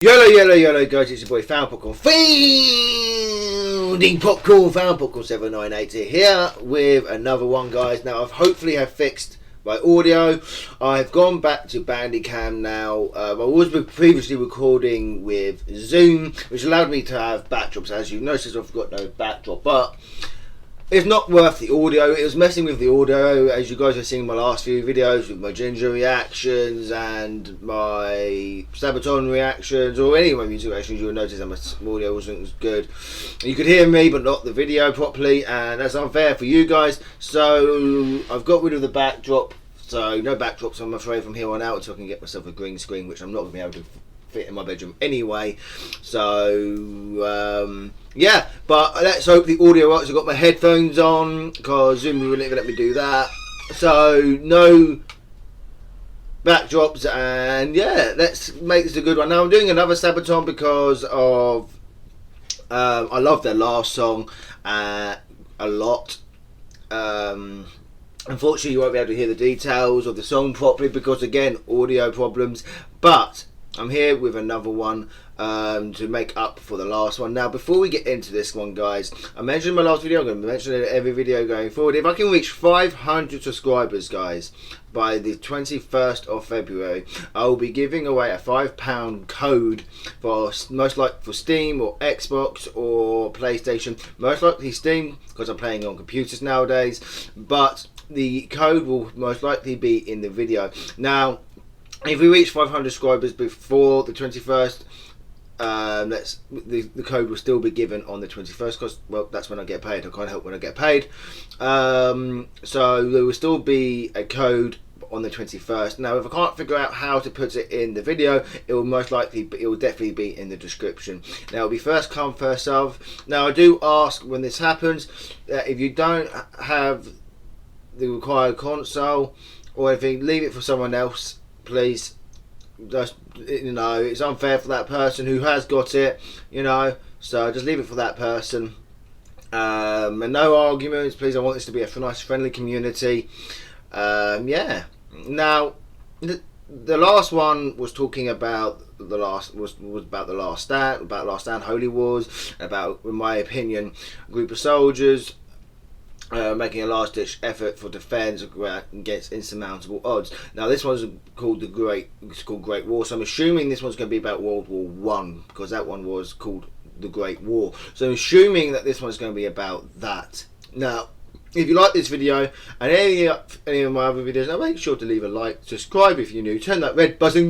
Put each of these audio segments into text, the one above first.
Yellow guys, it's your boy Found Popcorn, Founding Popcorn, Found Popcorn 798 here with another one, guys. Now I've hopefully fixed my audio. I've gone back to Bandicam now. I was previously recording with Zoom, which allowed me to have backdrops. As you notice, I've got no backdrop, but it's not worth the audio. It was messing with the audio, as you guys have seen in my last few videos with my Ginger reactions and my Sabaton reactions, or any of my music reactions. You'll notice that my audio wasn't as good. You could hear me but not the video properly, and that's unfair for you guys. So I've got rid of the backdrop. So no backdrops, I'm afraid, from here on out, until I can get myself a green screen, which I'm not going to be able to fit in my bedroom anyway. So yeah, but let's hope the audio works. I've got my headphones on because Zoom wouldn't even let me do that. So no backdrops, and yeah, let's make this a good one. Now I'm doing another Sabaton because of I love their last song a lot. Unfortunately, you won't be able to hear the details of the song properly because, again, audio problems. But I'm here with another one to make up for the last one. Now, before we get into this one, guys, I mentioned in my last video, I'm going to mention it in every video going forward. If I can reach 500 subscribers, guys, by the 21st of February, I will be giving away a £5 code for most likely for Steam or Xbox or PlayStation. Most likely Steam, because I'm playing on computers nowadays, but the code will most likely be in the video. Now, if we reach 500 subscribers before the 21st, the code will still be given on the 21st, because, well, that's when I get paid. I can't help when I get paid. So there will still be a code on the 21st. Now, if I can't figure out how to put it in the video, it will definitely be in the description. Now, it'll be first come, first serve. Now, I do ask when this happens, if you don't have the required console or anything, leave it for someone else, please. Just, you know, it's unfair for that person who has got it, you know, so just leave it for that person. And no arguments, please. I want this to be a nice, friendly community. Yeah. Now, the last one was talking about the last was about the last stand, Holy Wars, about, in my opinion, a group of soldiers making a last-ditch effort for defence against insurmountable odds. Now, this one's called Great War, so I'm assuming this one's going to be about World War One, because that one was called the Great War. So I'm assuming that this one's going to be about that. Now, if you like this video and any of my other videos, now make sure to leave a like, subscribe if you're new, turn that red button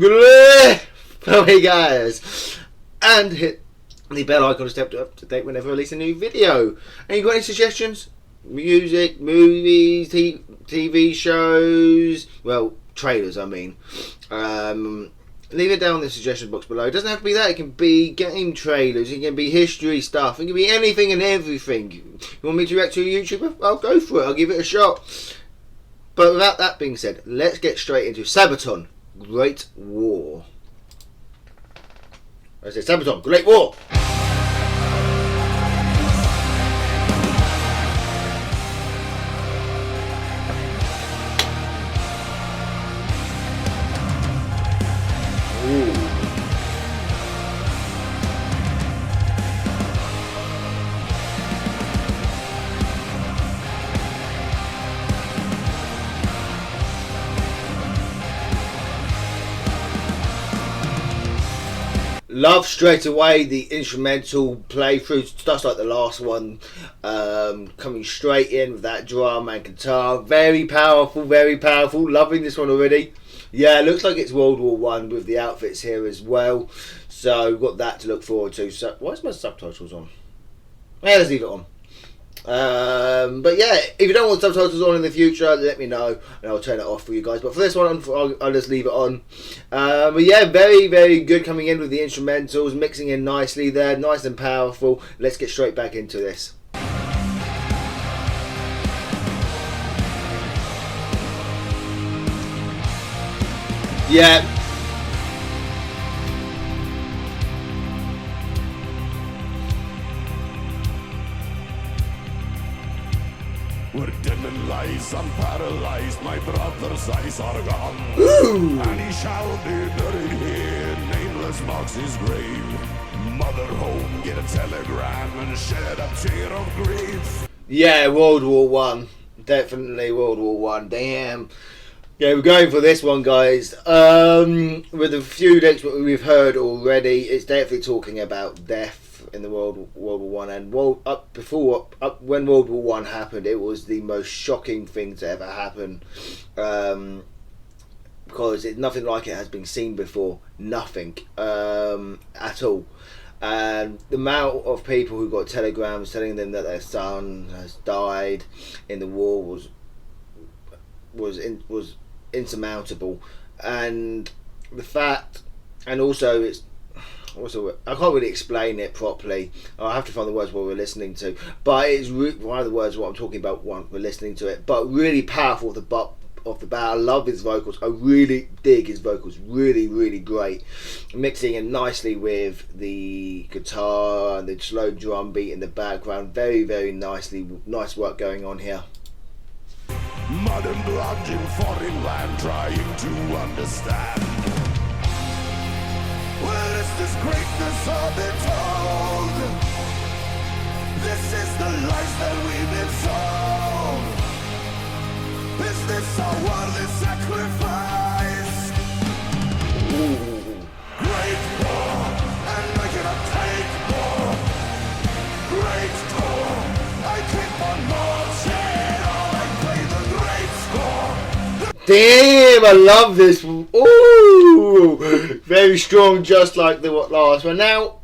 for me, guys, and hit the bell icon to stay up to date whenever I release a new video. And you got any suggestions? Music, movies, TV shows, well, trailers, I mean. Leave it down in the suggestion box below. It doesn't have to be that. It can be game trailers, it can be history stuff, it can be anything and everything. You want me to react to a YouTuber? I'll go for it, I'll give it a shot. But without that being said, let's get straight into Sabaton, Great War. I said Sabaton, Great War. Love straight away the instrumental playthrough, just like the last one, coming straight in with that drum and guitar. Very powerful, very powerful. Loving this one already. Yeah, it looks like it's World War One with the outfits here as well. So we've got that to look forward to. So why is my subtitles on? Yeah, let's leave it on. But yeah, if you don't want subtitles on in the future, let me know and I'll turn it off for you guys. But for this one, I'll just leave it on. But yeah, very, very good coming in with the instrumentals, mixing in nicely there, nice and powerful. Let's get straight back into this. Yeah. We're dim in lies, I'm paralyzed, my brother's eyes are gone. Ooh. And he shall be buried here, nameless father's marks his grave. Mother home, get a telegram and shed a tear of grief. Yeah, World War One. Definitely World War One. Damn. Yeah, we're going for this one, guys. With a few lyrics that we've heard already, it's definitely talking about death in the World War One, and when World War One happened, it was the most shocking thing to ever happen, because nothing like it has been seen before. Nothing at all. And the amount of people who got telegrams telling them that their son has died in the war was insurmountable. And the fact, and also it's also, I can't really explain it properly. I have to find the words what we're listening to, but it's one of the words what I'm talking about when we're listening to it. But really powerful off the bat. I love his vocals. I really dig his vocals. Really, really great. Mixing in nicely with the guitar and the slow drum beat in the background. Very, very nicely. Nice work going on here. Mud and blood in foreign land, trying to understand. Where is this greatness all been told? This is the lies that we've been sold. Is this our worldly sacrifice? Ooh. Great war, and I cannot take more. Great war, I keep on marching on. I play the great score. Damn, I love this. Ooh, very strong, just like the last one. Now,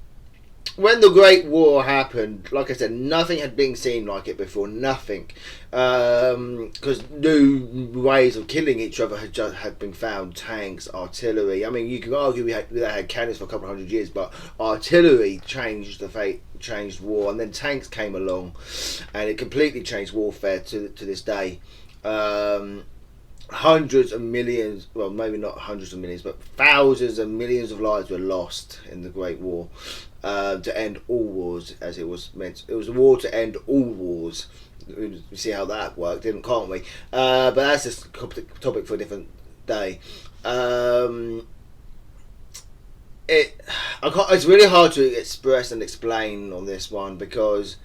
when the Great War happened, like I said, nothing had been seen like it before. Nothing, because new ways of killing each other had been found. Tanks, artillery. I mean, you can argue they had cannons for a couple of 100 years, but artillery changed the fate, changed war, and then tanks came along, and it completely changed warfare to this day. Hundreds of millions, well, maybe not hundreds of millions, but thousands and millions of lives were lost in the Great War, to end all wars, as it was meant. It was a war to end all wars. We see how that worked, can't we? But that's just a topic for a different day. It's really hard to express and explain on this one, because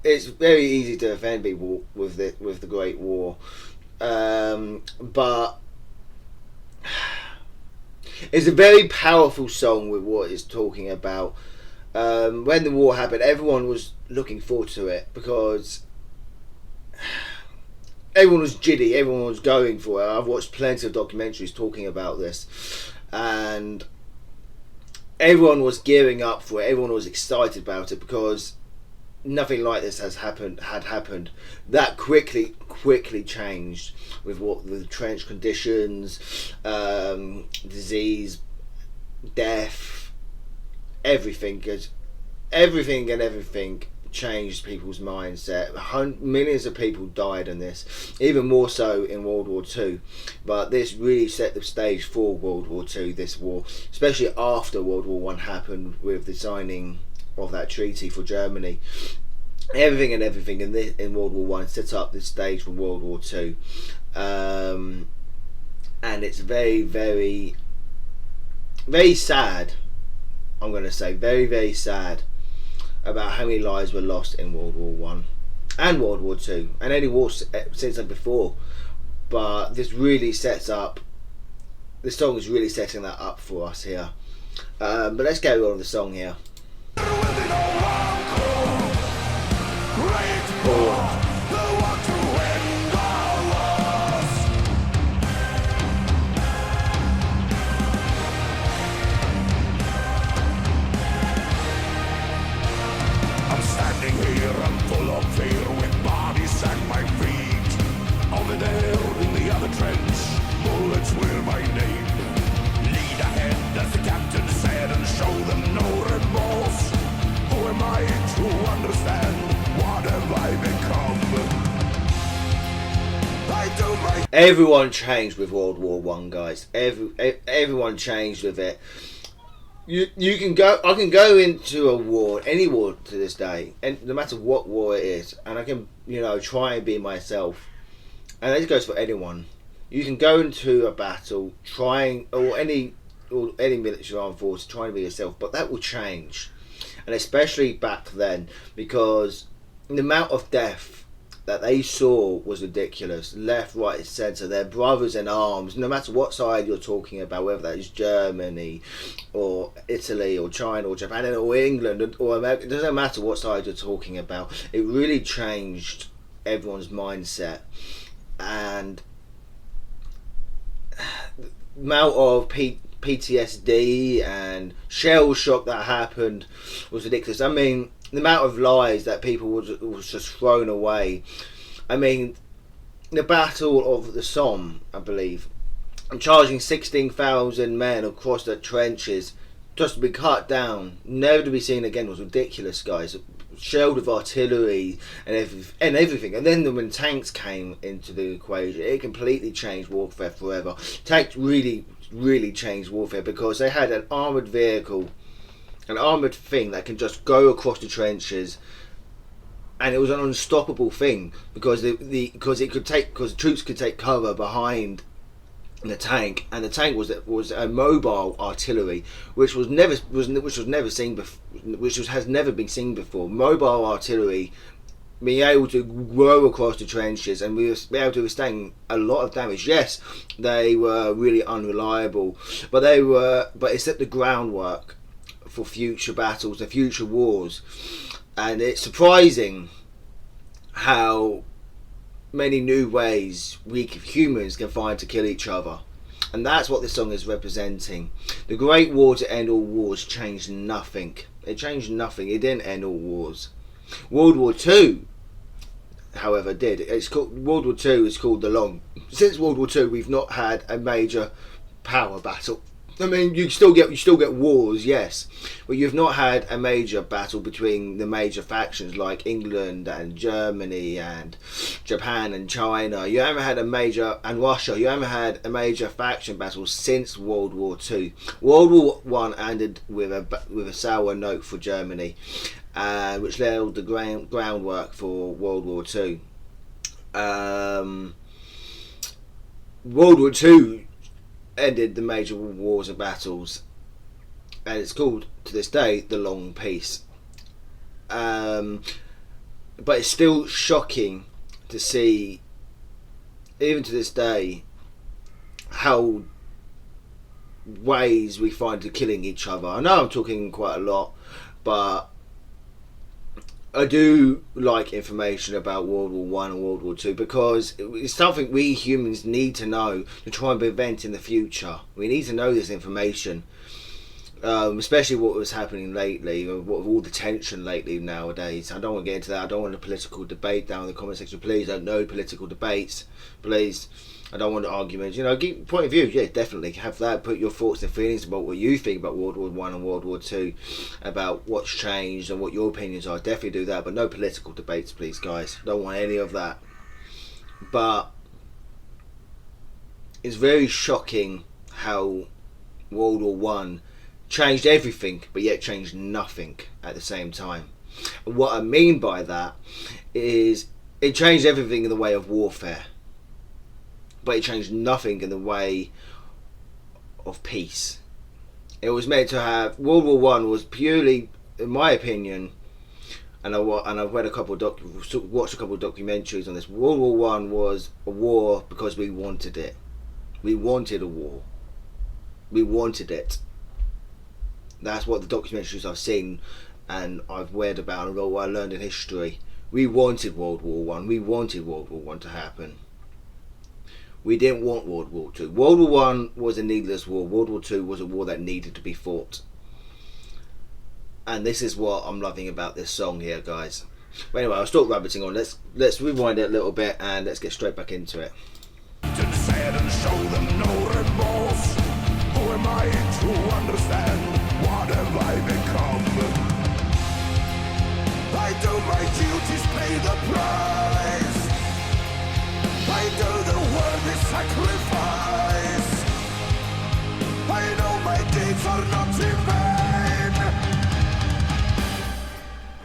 it's very easy to offend people with the Great War. But it's a very powerful song with what it's talking about. When the war happened, everyone was looking forward to it, because everyone was giddy, everyone was going for it. I've watched plenty of documentaries talking about this, and everyone was gearing up for it. Everyone was excited about it, because nothing like this had happened. That quickly changed with the trench conditions, disease, death, everything changed people's mindset. Millions of people died in this, even more so in World War II. But this really set the stage for World War II, this war, especially after World War I happened with the signing of that treaty for Germany. Everything in World War One set up this stage for World War Two, and it's very, very, very sad. I'm going to say very, very sad about how many lives were lost in World War One and World War Two, and any war since then before. But this really sets up. This song is really setting that up for us here. But let's go on with the song here. I'm standing here, I'm full of fear, with bodies at my feet. Over there in the other trench, bullets will my name. Lead ahead, as the captain said, and show them no remorse. Who am I to understand? What have I become? Everyone changed with World War One, guys. Everyone changed with it. I can go into a war, any war to this day, and no matter what war it is, and I can try and be myself. And this goes for anyone. You can go into a battle or any or any military armed force trying to be yourself, but that will change, and especially back then, because the amount of death that they saw was ridiculous. Left, right, centre. Their brothers in arms, no matter what side you're talking about, whether that is Germany or Italy or China or Japan or England or America, it doesn't matter what side you're talking about. It really changed everyone's mindset, and the amount of PTSD and shell shock that happened was ridiculous. I mean, the amount of lies that people was just thrown away. I mean, the Battle of the Somme, I believe, charging 16,000 men across the trenches just to be cut down, never to be seen again, was ridiculous, guys. Shelled with artillery and everything. And then when tanks came into the equation, it completely changed warfare forever. Tanks really changed warfare, because they had an armoured vehicle, an armoured thing that can just go across the trenches, and it was an unstoppable thing, because because the troops could take cover behind the tank, and the tank was a mobile artillery, which has never been seen before. Mobile artillery being able to grow across the trenches and be able to withstand a lot of damage. Yes, they were really unreliable, but it set the groundwork for future battles and future wars. And it's surprising how many new ways we humans can find to kill each other, and that's what this song is representing. The Great War to end all wars changed nothing. It changed nothing. It didn't end all wars. World War II, however, did. It's called World War II is called the long. Since World War II, we've not had a major power battle. I mean, you still get wars, yes, but you've not had a major battle between the major factions like England and Germany and Japan and China. You haven't had and Russia. You haven't had a major faction battle since World War II. World War One ended with a sour note for Germany, which laid the groundwork for World War II. World War II ended the major wars and battles, and it's called to this day the Long Peace. But it's still shocking to see, even to this day, how ways we find to killing each other. I know I'm talking quite a lot, but I do like information about World War One and World War Two, because it's something we humans need to know to try and prevent in the future. We need to know this information, especially what was happening lately, what all the tension lately nowadays. I don't want to get into that. I don't want a political debate down in the comment section. Please don't know political debates. Please. I don't want arguments. Give point of view. Yeah, definitely have that. Put your thoughts and feelings about what you think about World War One and World War Two, about what's changed and what your opinions are. Definitely do that, but no political debates, please, guys. Don't want any of that. But it's very shocking how World War One changed everything, but yet changed nothing at the same time. And what I mean by that is it changed everything in the way of warfare, but it changed nothing in the way of peace. It was meant to have, World War One was purely, in my opinion, and I've read watched a couple of documentaries on this. World War One was a war because we wanted it. We wanted a war. We wanted it. That's what the documentaries I've seen and I've read about and what I learned in history. We wanted World War One. We wanted World War One to happen. We didn't want World War Two. World War One was a needless war. World War Two was a war that needed to be fought. And this is what I'm loving about this song here, guys. But anyway, I'll stop rabbiting on. Let's rewind it a little bit and let's get straight back into it. Said and show them no remorse. Who am I to understand? What have I become? I do my duties, pay the price. I do the worthy sacrifice. I know my deeds are not in vain.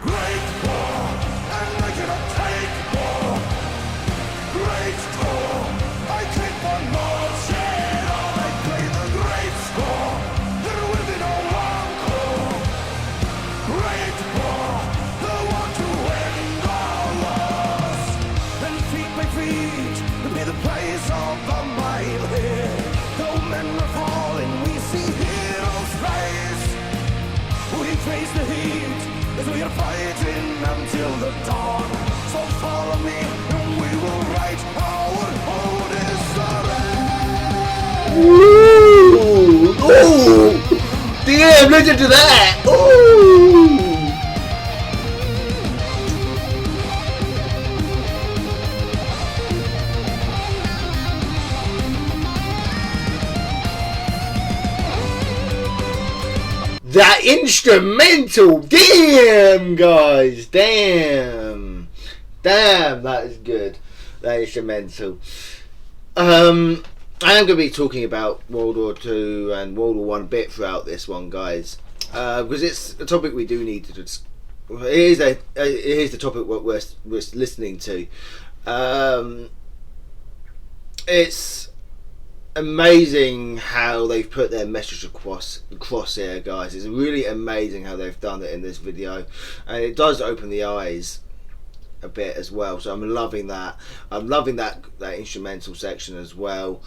Great war, and I cannot take more. Great war, I keep on marching on. I play the great score. face the heat as we are fighting until the dawn. So follow me and we will write our own history. Ooh! Ooh! Damn, listen to that! Ooh! That instrumental! Damn, guys! Damn! Damn, that is good. That instrumental. I am going to be talking about World War II and World War One a bit throughout this one, guys, because it's a topic we do need to discuss. It is the topic what we're listening to. It's amazing how they've put their message across here, guys. It's really amazing how they've done it in this video, and it does open the eyes a bit as well. So I'm loving that. I'm loving that instrumental section as well,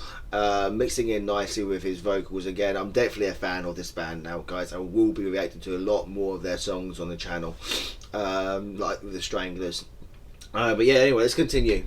mixing in nicely with his vocals again. I'm definitely a fan of this band now, guys. I will be reacting to a lot more of their songs on the channel, like with the Stranglers. But yeah, anyway, let's continue.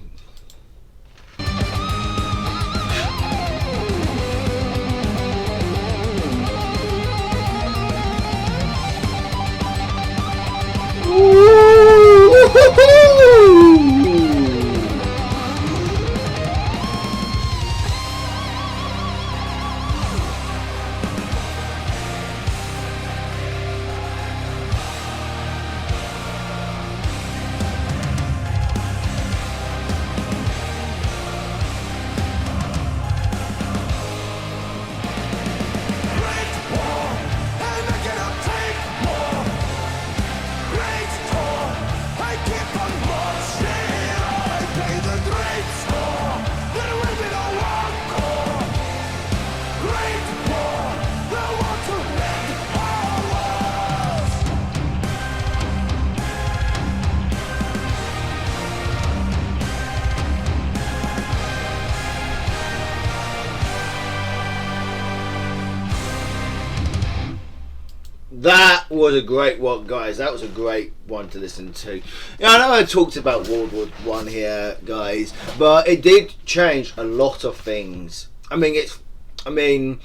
That was a great one, guys. That was a great one to listen to. Yeah, I know I talked about World War One here, guys, but it did change a lot of things. I mean,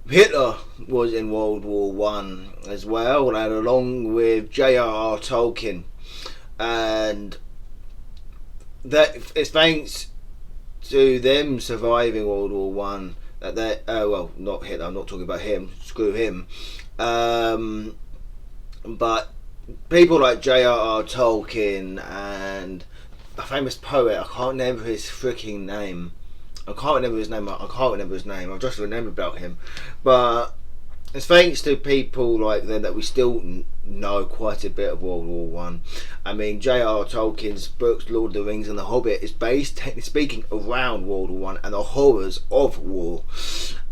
Hitler was in World War One as well, and along with J.R.R. Tolkien, and that it's thanks to them surviving World War One that they well, not Hitler. I'm not talking about him. Screw him. But people like J.R.R. Tolkien and a famous poet, I can't remember his freaking name. I can't remember his name. I've just remembered about him. But it's thanks to people like them that we still know quite a bit of World War One. I mean, J.R.R. Tolkien's books, Lord of the Rings and The Hobbit, is based, technically speaking, around World War One and the horrors of war,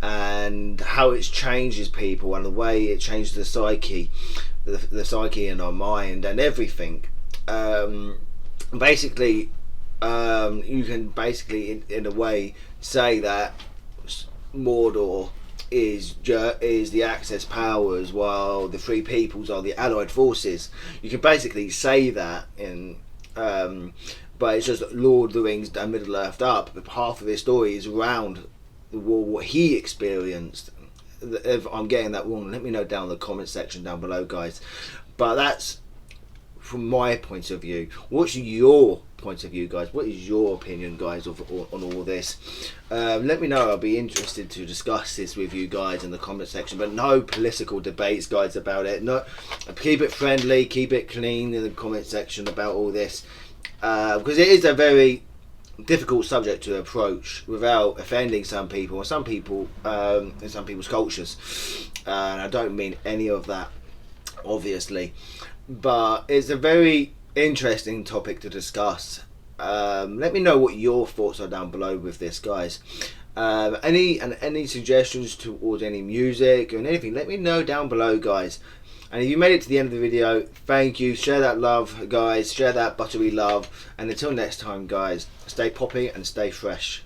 and how it changes people and the way it changes the psyche in our mind and everything. Basically, you can basically, in a way, say that Mordor is the Axis powers, while the Free Peoples are the Allied forces. You can basically say that in, but it's just Lord of the Rings and Middle Earth up. But half of his story is around the war, what he experienced. If I'm getting that wrong, let me know down in the comment section down below, guys. But that's from my point of view. What's your point of view, guys? What is your opinion, guys, on all this? Let me know. I'll be interested to discuss this with you guys in the comment section, but no political debates, guys, about it. No, keep it friendly, keep it clean in the comment section about all this, because it is a very difficult subject to approach without offending some people, or some people in some people's cultures, and I don't mean any of that, obviously, but it's a very interesting topic to discuss. Let me know what your thoughts are down below with this, guys. Any suggestions towards any music or anything, let me know down below, guys. And if you made it to the end of the video, thank you. Share that love, guys. Share that buttery love. And until next time, guys, stay poppy and stay fresh.